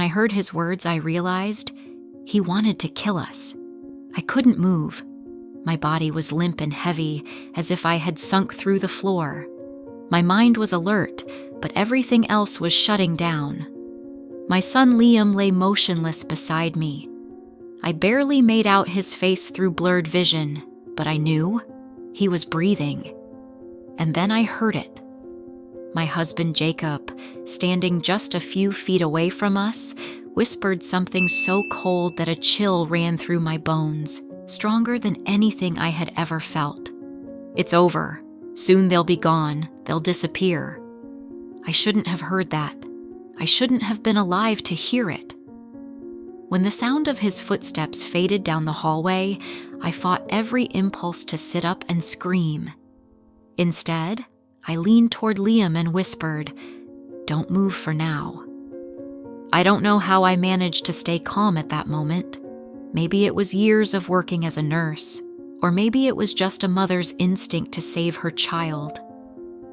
I heard his words, I realized he wanted to kill us. I couldn't move. My body was limp and heavy, as if I had sunk through the floor. My mind was alert, but everything else was shutting down. My son Liam lay motionless beside me. I barely made out his face through blurred vision, but I knew he was breathing. And then I heard it. My husband Jacob, standing just a few feet away from us, whispered something so cold that a chill ran through my bones, stronger than anything I had ever felt. "It's over. Soon they'll be gone. They'll disappear." I shouldn't have heard that. I shouldn't have been alive to hear it. When the sound of his footsteps faded down the hallway, I fought every impulse to sit up and scream. Instead, I leaned toward Liam and whispered, "Don't move for now." I don't know how I managed to stay calm at that moment. Maybe it was years of working as a nurse, or maybe it was just a mother's instinct to save her child.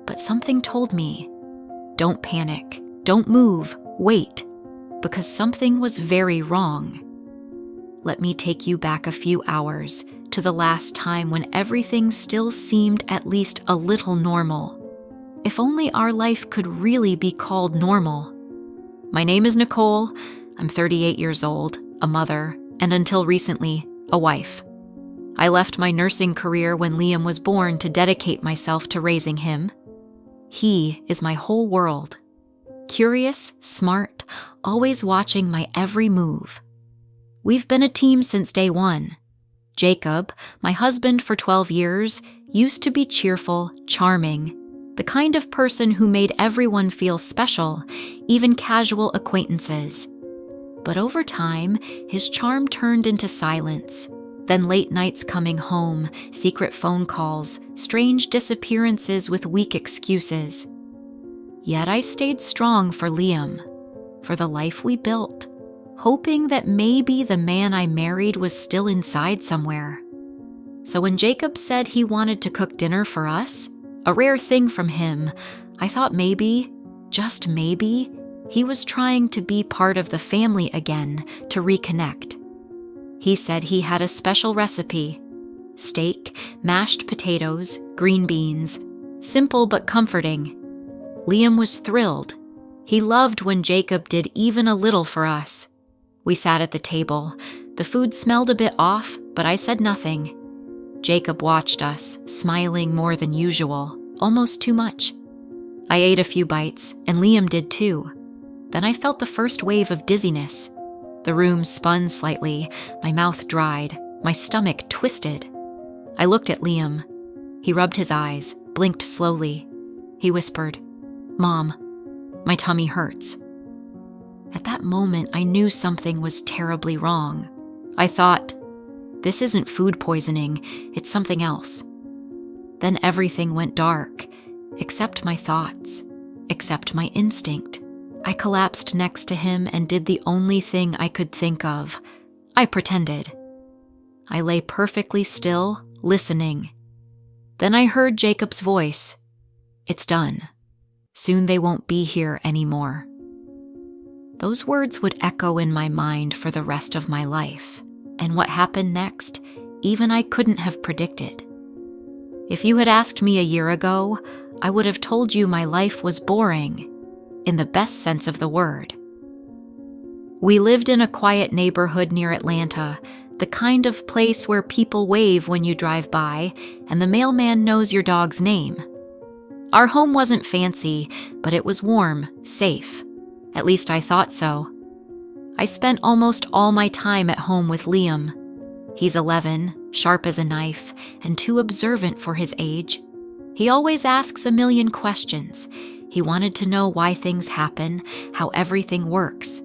But something told me, don't panic, don't move, wait, because something was very wrong. Let me take you back a few hours to the last time when everything still seemed at least a little normal. If only our life could really be called normal. My name is Nicole. I'm 38 years old, a mother, and until recently, a wife. I left my nursing career when Liam was born to dedicate myself to raising him. He is my whole world. Curious, smart, always watching my every move. We've been a team since day one. Jacob, my husband for 12 years, used to be cheerful, charming, the kind of person who made everyone feel special, even casual acquaintances. But over time, his charm turned into silence. Then late nights coming home, secret phone calls, strange disappearances with weak excuses. Yet I stayed strong for Liam, for the life we built, hoping that maybe the man I married was still inside somewhere. So when Jacob said he wanted to cook dinner for us, a rare thing from him, I thought maybe, just maybe, he was trying to be part of the family again, to reconnect. He said he had a special recipe: steak, mashed potatoes, green beans, simple but comforting. Liam was thrilled. He loved when Jacob did even a little for us. We sat at the table. The food smelled a bit off, but I said nothing. Jacob watched us, smiling more than usual, almost too much. I ate a few bites, and Liam did too. Then I felt the first wave of dizziness. The room spun slightly, my mouth dried, my stomach twisted. I looked at Liam. He rubbed his eyes, blinked slowly. He whispered, "Mom, my tummy hurts." At that moment, I knew something was terribly wrong. I thought, this isn't food poisoning, it's something else. Then everything went dark, except my thoughts, except my instinct. I collapsed next to him and did the only thing I could think of. I pretended. I lay perfectly still, listening. Then I heard Jacob's voice. "It's done. Soon they won't be here anymore." Those words would echo in my mind for the rest of my life, and what happened next, even I couldn't have predicted. If you had asked me a year ago, I would have told you my life was boring, in the best sense of the word. We lived in a quiet neighborhood near Atlanta, the kind of place where people wave when you drive by, and the mailman knows your dog's name. Our home wasn't fancy, but it was warm, safe. At least I thought so. I spent almost all my time at home with Liam. He's 11, sharp as a knife, and too observant for his age. He always asks a million questions. He wanted to know why things happen, how everything works.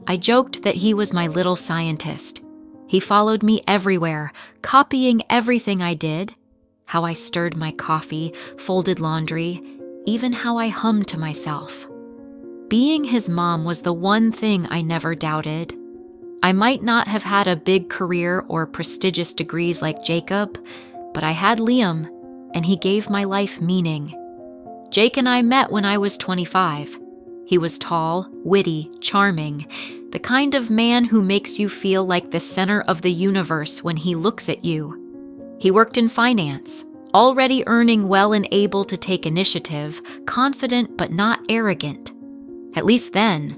I joked that he was my little scientist. He followed me everywhere, copying everything I did, how I stirred my coffee, folded laundry, even how I hummed to myself. Being his mom was the one thing I never doubted. I might not have had a big career or prestigious degrees like Jacob, but I had Liam, and he gave my life meaning. Jake and I met when I was 25. He was tall, witty, charming, The kind of man who makes you feel like the center of the universe when he looks at you. He worked in finance, already earning well and able to take initiative, confident but not arrogant. At least then.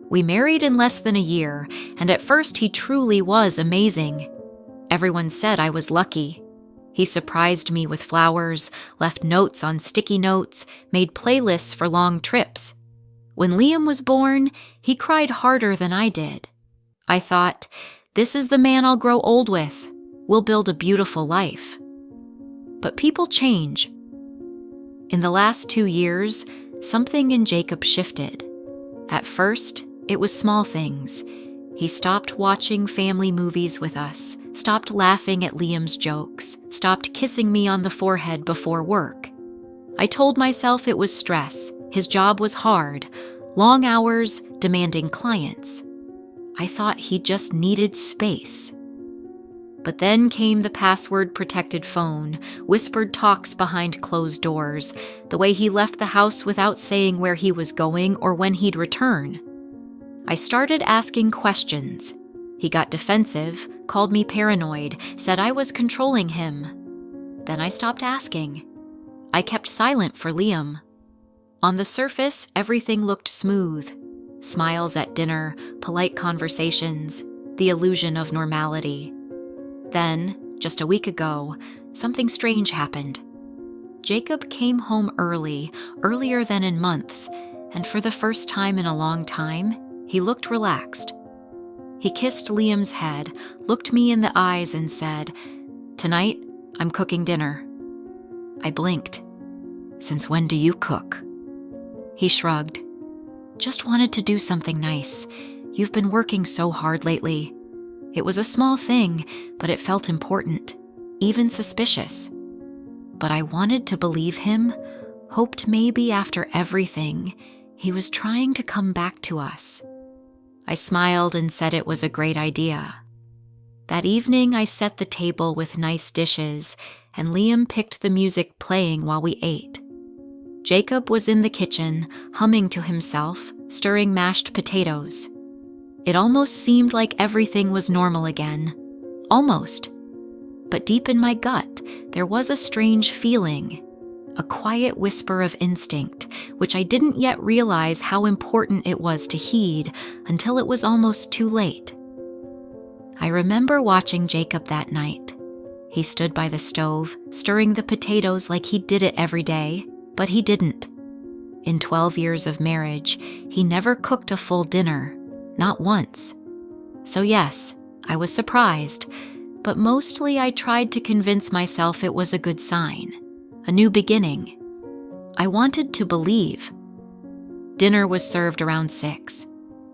We married in less than a year, and at first he truly was amazing. Everyone said I was lucky. He surprised me with flowers, left notes on sticky notes, made playlists for long trips. When Liam was born, he cried harder than I did. I thought, this is the man I'll grow old with. We'll build a beautiful life. But people change. In the last 2 years, something in Jacob shifted. At first, it was small things. He stopped watching family movies with us, stopped laughing at Liam's jokes, stopped kissing me on the forehead before work. I told myself it was stress. His job was hard, long hours, demanding clients. I thought he just needed space. But then came the password-protected phone, whispered talks behind closed doors, the way he left the house without saying where he was going or when he'd return. I started asking questions. He got defensive, called me paranoid, said I was controlling him. Then I stopped asking. I kept silent for Liam. On the surface, everything looked smooth. Smiles at dinner, polite conversations, the illusion of normality. Then, just a week ago, something strange happened. Jacob came home early, earlier than in months, and for the first time in a long time, he looked relaxed. He kissed Liam's head, looked me in the eyes and said, "Tonight, I'm cooking dinner." I blinked. "Since when do you cook?" He shrugged. "Just wanted to do something nice. You've been working so hard lately." It was a small thing, but it felt important, even suspicious. But I wanted to believe him, hoped maybe after everything, he was trying to come back to us. I smiled and said it was a great idea. That evening, I set the table with nice dishes, and Liam picked the music playing while we ate. Jacob was in the kitchen, humming to himself, stirring mashed potatoes. It almost seemed like everything was normal again. Almost. But deep in my gut, there was a strange feeling, a quiet whisper of instinct, which I didn't yet realize how important it was to heed until it was almost too late. I remember watching Jacob that night. He stood by the stove, stirring the potatoes like he did it every day, but he didn't. In 12 years of marriage, he never cooked a full dinner, not once. So yes, I was surprised, but mostly I tried to convince myself it was a good sign, a new beginning. I wanted to believe. Dinner was served around 6.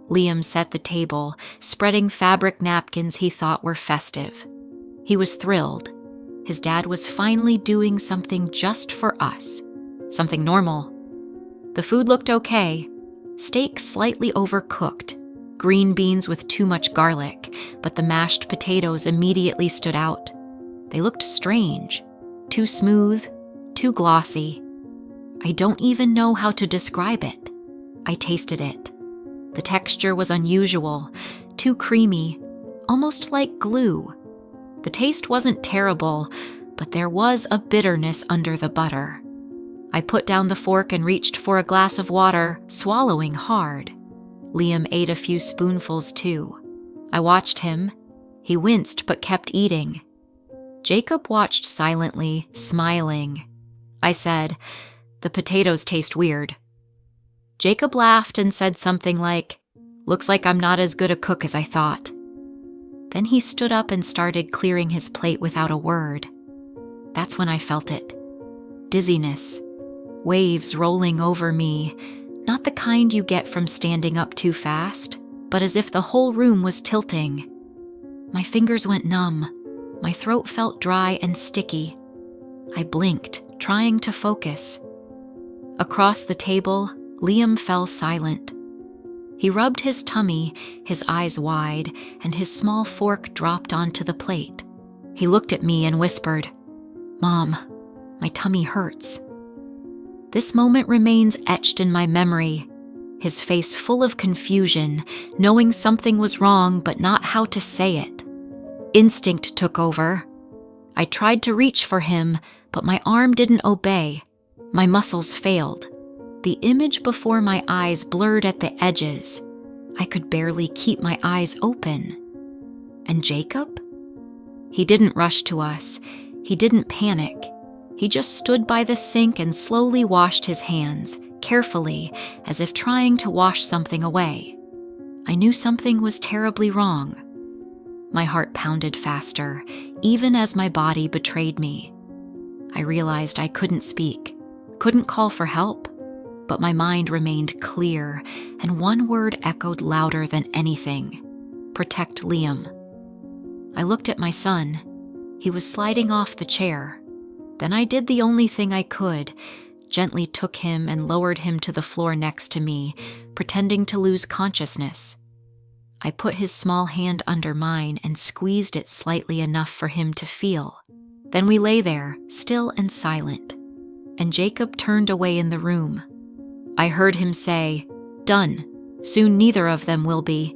Liam set the table, spreading fabric napkins he thought were festive. He was thrilled. His dad was finally doing something just for us, something normal. The food looked okay. Steak slightly overcooked, green beans with too much garlic, but the mashed potatoes immediately stood out. They looked strange, too smooth, too glossy. I don't even know how to describe it. I tasted it. The texture was unusual, too creamy, almost like glue. The taste wasn't terrible, but there was a bitterness under the butter. I put down the fork and reached for a glass of water, swallowing hard. Liam ate a few spoonfuls too. I watched him. He winced but kept eating. Jacob watched silently, smiling. I said, "The potatoes taste weird." Jacob laughed and said something like, "Looks like I'm not as good a cook as I thought." Then he stood up and started clearing his plate without a word. That's when I felt it. Dizziness. Waves rolling over me, not the kind you get from standing up too fast, but as if the whole room was tilting. My fingers went numb. My throat felt dry and sticky. I blinked, trying to focus. Across the table, Liam fell silent. He rubbed his tummy, his eyes wide, and his small fork dropped onto the plate. He looked at me and whispered, "Mom, my tummy hurts." This moment remains etched in my memory. his face full of confusion, knowing something was wrong but not how to say it. Instinct took over. I tried to reach for him, but my arm didn't obey. My muscles failed. The image before my eyes blurred at the edges. I could barely keep my eyes open. And Jacob? He didn't rush to us. He didn't panic. He just stood by the sink and slowly washed his hands, carefully, as if trying to wash something away. I knew something was terribly wrong. My heart pounded faster, even as my body betrayed me. I realized I couldn't speak, couldn't call for help, but my mind remained clear, and one word echoed louder than anything: protect Liam. I looked at my son. He was sliding off the chair. Then I did the only thing I could, gently took him and lowered him to the floor next to me, pretending to lose consciousness. I put his small hand under mine and squeezed it slightly enough for him to feel. Then we lay there, still and silent, and Jacob turned away in the room. I heard him say, "Done. Soon neither of them will be."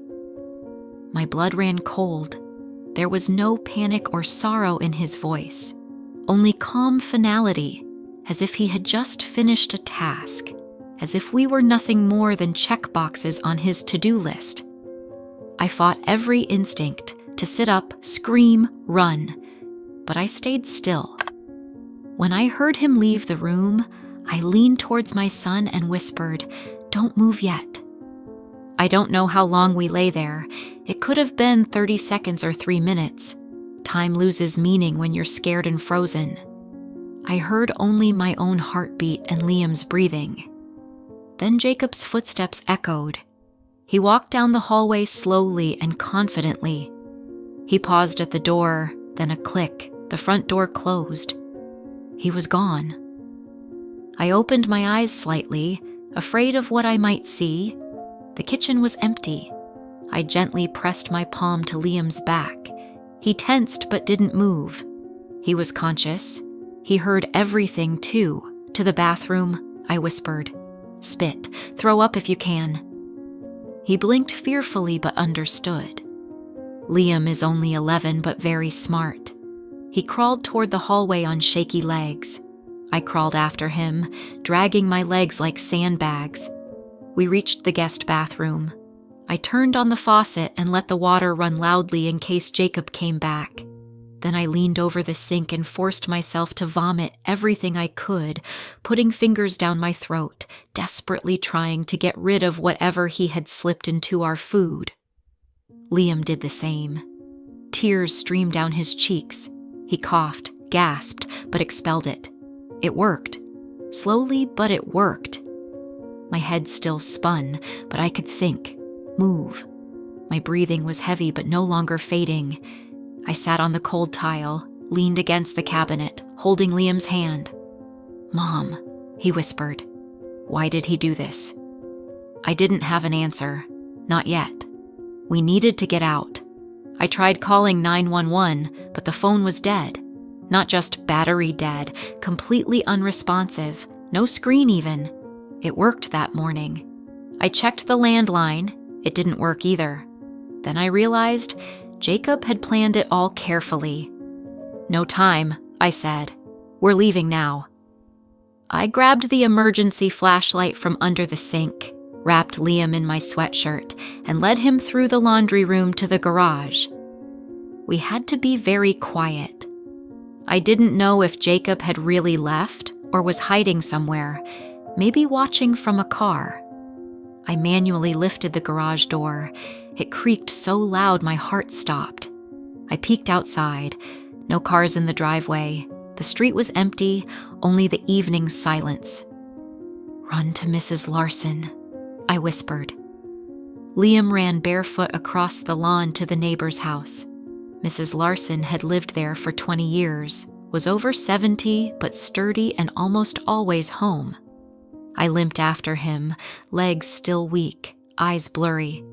My blood ran cold. There was no panic or sorrow in his voice, only calm finality, as if he had just finished a task, as if we were nothing more than checkboxes on his to-do list. I fought every instinct to sit up, scream, run, but I stayed still. When I heard him leave the room, I leaned towards my son and whispered, "Don't move yet." I don't know how long we lay there. It could have been 30 seconds or 3 minutes. Time loses meaning when you're scared and frozen. I heard only my own heartbeat and Liam's breathing. Then Jacob's footsteps echoed. He walked down the hallway slowly and confidently. He paused at the door, then a click. The front door closed. He was gone. I opened my eyes slightly, afraid of what I might see. The kitchen was empty. I gently pressed my palm to Liam's back. He tensed but didn't move. He was conscious. He heard everything, too. "To the bathroom," I whispered. "Spit. Throw up if you can." He blinked fearfully but understood. Liam is only 11 but very smart. He crawled toward the hallway on shaky legs. I crawled after him, dragging my legs like sandbags. We reached the guest bathroom. I turned on the faucet and let the water run loudly in case Jacob came back. Then I leaned over the sink and forced myself to vomit everything I could, putting fingers down my throat, desperately trying to get rid of whatever he had slipped into our food. Liam did the same. Tears streamed down his cheeks. He coughed, gasped, but expelled it. It worked. Slowly, but it worked. My head still spun, but I could think, move. My breathing was heavy but no longer fading. I sat on the cold tile, leaned against the cabinet, holding Liam's hand. "Mom," he whispered. "Why did he do this?" I didn't have an answer. Not yet. We needed to get out. I tried calling 911, but the phone was dead. Not just battery dead, completely unresponsive, no screen even. It worked that morning. I checked the landline. It didn't work either. Then I realized Jacob had planned it all carefully. "No time," I said. "We're leaving now." I grabbed the emergency flashlight from under the sink, wrapped Liam in my sweatshirt, and led him through the laundry room to the garage. We had to be very quiet. I didn't know if Jacob had really left or was hiding somewhere, maybe watching from a car. I manually lifted the garage door. It creaked so loud my heart stopped. I peeked outside. No cars in the driveway. The street was empty, only the evening silence. "Run to Mrs. Larson," I whispered. Liam ran barefoot across the lawn to the neighbor's house. Mrs. Larson had lived there for 20 years, was over 70, but sturdy and almost always home. I limped after him, legs still weak, eyes blurry.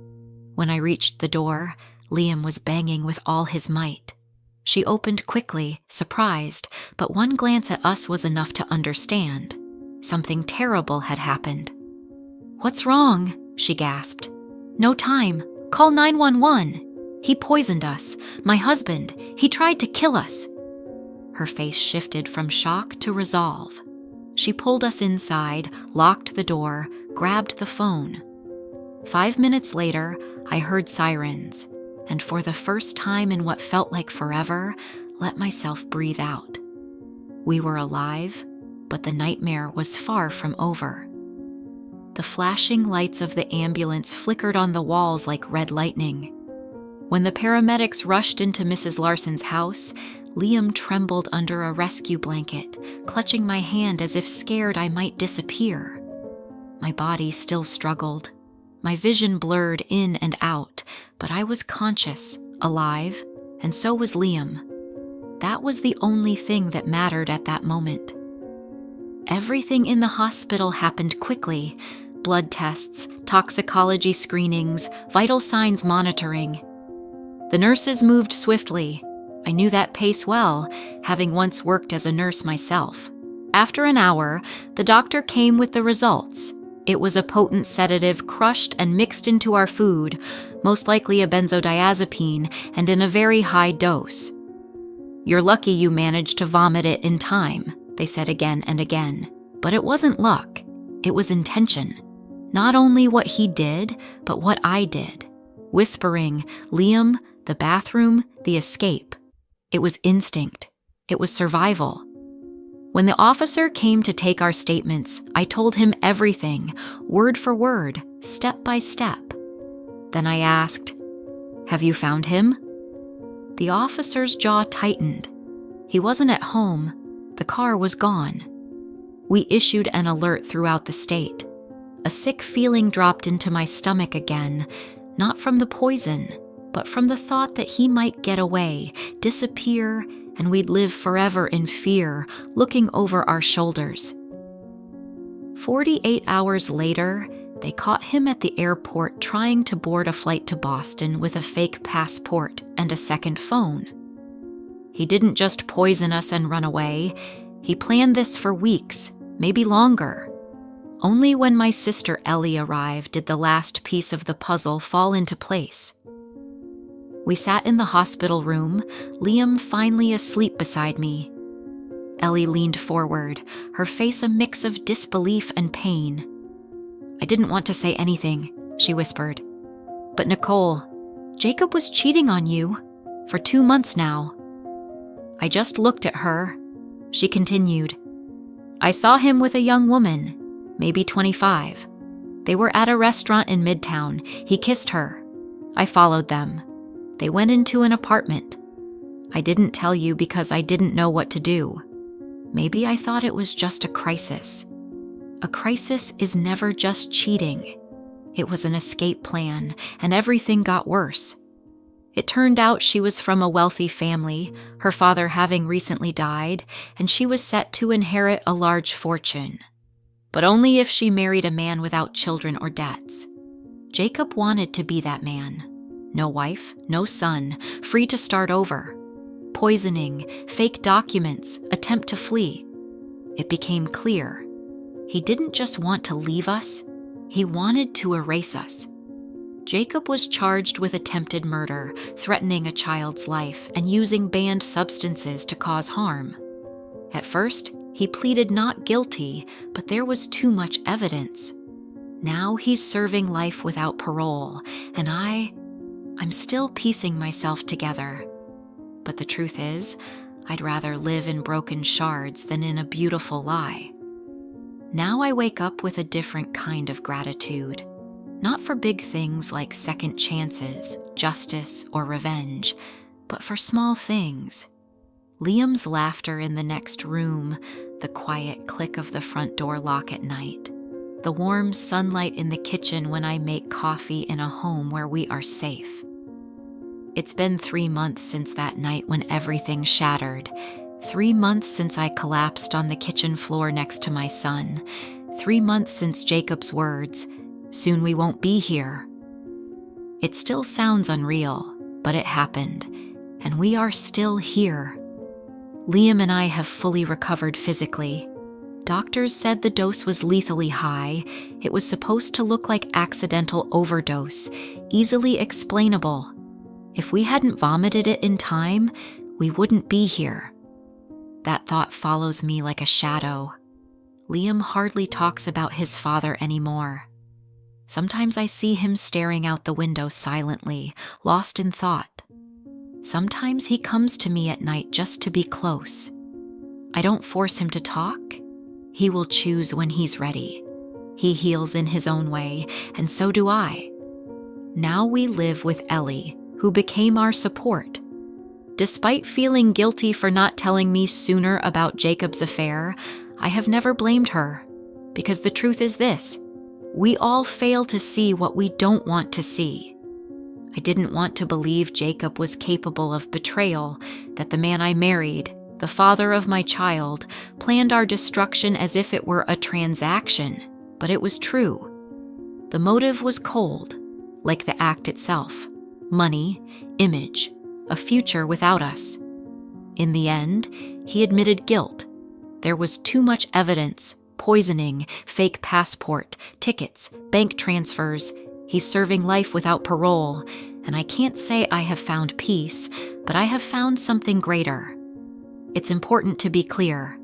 When I reached the door, Liam was banging with all his might. She opened quickly, surprised, but one glance at us was enough to understand. Something terrible had happened. "What's wrong?" she gasped. "No time. Call 911. He poisoned us. My husband. He tried to kill us." Her face shifted from shock to resolve. She pulled us inside, locked the door, grabbed the phone. 5 minutes later, I heard sirens, and for the first time in what felt like forever, let myself breathe out. We were alive, but the nightmare was far from over. The flashing lights of the ambulance flickered on the walls like red lightning. When the paramedics rushed into Mrs. Larson's house, Liam trembled under a rescue blanket, clutching my hand as if scared I might disappear. My body still struggled. My vision blurred in and out, but I was conscious, alive, and so was Liam. That was the only thing that mattered at that moment. Everything in the hospital happened quickly. Blood tests, toxicology screenings, vital signs monitoring. The nurses moved swiftly. I knew that pace well, having once worked as a nurse myself. After an hour, the doctor came with the results. It was a potent sedative crushed and mixed into our food, most likely a benzodiazepine, and in a very high dose. "You're lucky you managed to vomit it in time," they said again and again. But it wasn't luck. It was intention. Not only what he did, but what I did. Whispering, Liam, the bathroom, the escape. It was instinct. It was survival. When the officer came to take our statements, I told him everything, word for word, step by step. Then I asked, "Have you found him?" The officer's jaw tightened. He wasn't at home. The car was gone. We issued an alert throughout the state. A sick feeling dropped into my stomach again, not from the poison, but from the thought that he might get away, disappear, and we'd live forever in fear, looking over our shoulders. 48 hours later, they caught him at the airport trying to board a flight to Boston with a fake passport and a second phone. He didn't just poison us and run away. He planned this for weeks, maybe longer. Only when my sister Ellie arrived did the last piece of the puzzle fall into place. We sat in the hospital room, Liam finally asleep beside me. Ellie leaned forward, her face a mix of disbelief and pain. "I didn't want to say anything," she whispered. "But Nicole, Jacob was cheating on you for 2 months now." I just looked at her. She continued, "I saw him with a young woman, maybe 25. They were at a restaurant in Midtown. He kissed her. I followed them. They went into an apartment. I didn't tell you because I didn't know what to do. Maybe I thought it was just a crisis. A crisis is never just cheating. It was an escape plan, and everything got worse. It turned out she was from a wealthy family, her father having recently died, and she was set to inherit a large fortune. But only if she married a man without children or debts. Jacob wanted to be that man. No wife, no son, free to start over. Poisoning, fake documents, attempt to flee. It became clear. He didn't just want to leave us, he wanted to erase us. Jacob was charged with attempted murder, threatening a child's life, and using banned substances to cause harm. At first, he pleaded not guilty, but there was too much evidence. Now he's serving life without parole, and I'm still piecing myself together. But the truth is, I'd rather live in broken shards than in a beautiful lie. Now I wake up with a different kind of gratitude. Not for big things like second chances, justice, or revenge, but for small things. Liam's laughter in the next room, the quiet click of the front door lock at night, the warm sunlight in the kitchen when I make coffee in a home where we are safe. It's been 3 months since that night when everything shattered. 3 months since I collapsed on the kitchen floor next to my son. 3 months since Jacob's words, "Soon we won't be here." It still sounds unreal, but it happened, and we are still here. Liam and I have fully recovered physically. Doctors said the dose was lethally high. It was supposed to look like accidental overdose, easily explainable. If we hadn't vomited it in time, we wouldn't be here. That thought follows me like a shadow. Liam hardly talks about his father anymore. Sometimes I see him staring out the window silently, lost in thought. Sometimes he comes to me at night just to be close. I don't force him to talk. He will choose when he's ready. He heals in his own way, and so do I. Now we live with Ellie, who became our support. Despite feeling guilty for not telling me sooner about Jacob's affair, I have never blamed her, because the truth is this: we all fail to see what we don't want to see. I didn't want to believe Jacob was capable of betrayal, that the man I married, the father of my child, planned our destruction as if it were a transaction, but it was true. The motive was cold, like the act itself: money, image, a future without us. In the end, he admitted guilt. There was too much evidence: poisoning, fake passport, tickets, bank transfers. He's serving life without parole, and I can't say I have found peace, but I have found something greater. It's important to be clear.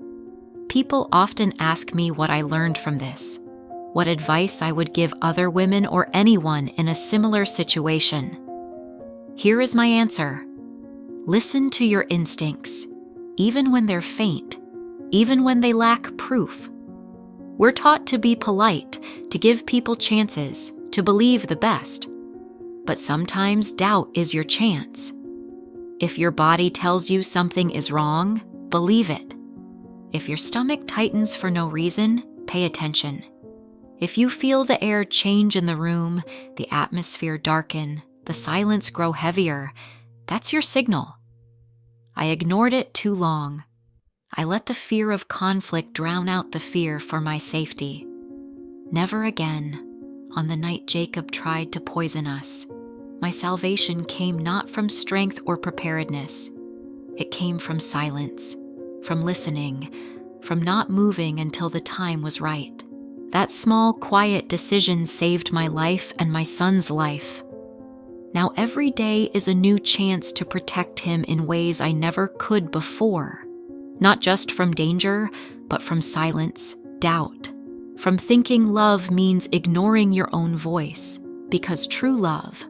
People often ask me what I learned from this, what advice I would give other women or anyone in a similar situation. Here is my answer. Listen to your instincts, even when they're faint, even when they lack proof. We're taught to be polite, to give people chances, to believe the best. But sometimes doubt is your chance. If your body tells you something is wrong, believe it. If your stomach tightens for no reason, pay attention. If you feel the air change in the room, the atmosphere darken, the silence grow heavier, that's your signal. I ignored it too long. I let the fear of conflict drown out the fear for my safety. Never again. On the night Jacob tried to poison us, my salvation came not from strength or preparedness. It came from silence, from listening, from not moving until the time was right. That small, quiet decision saved my life and my son's life. Now every day is a new chance to protect him in ways I never could before. Not just from danger, but from silence, doubt. From thinking love means ignoring your own voice, because true love,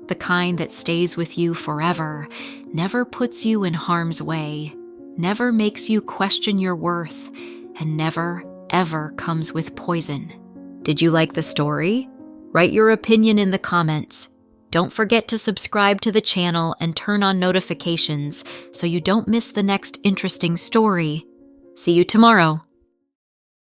the kind that stays with you forever, never puts you in harm's way, never makes you question your worth, and never, ever comes with poison. Did you like the story? Write your opinion in the comments. Don't forget to subscribe to the channel and turn on notifications so you don't miss the next interesting story. See you tomorrow.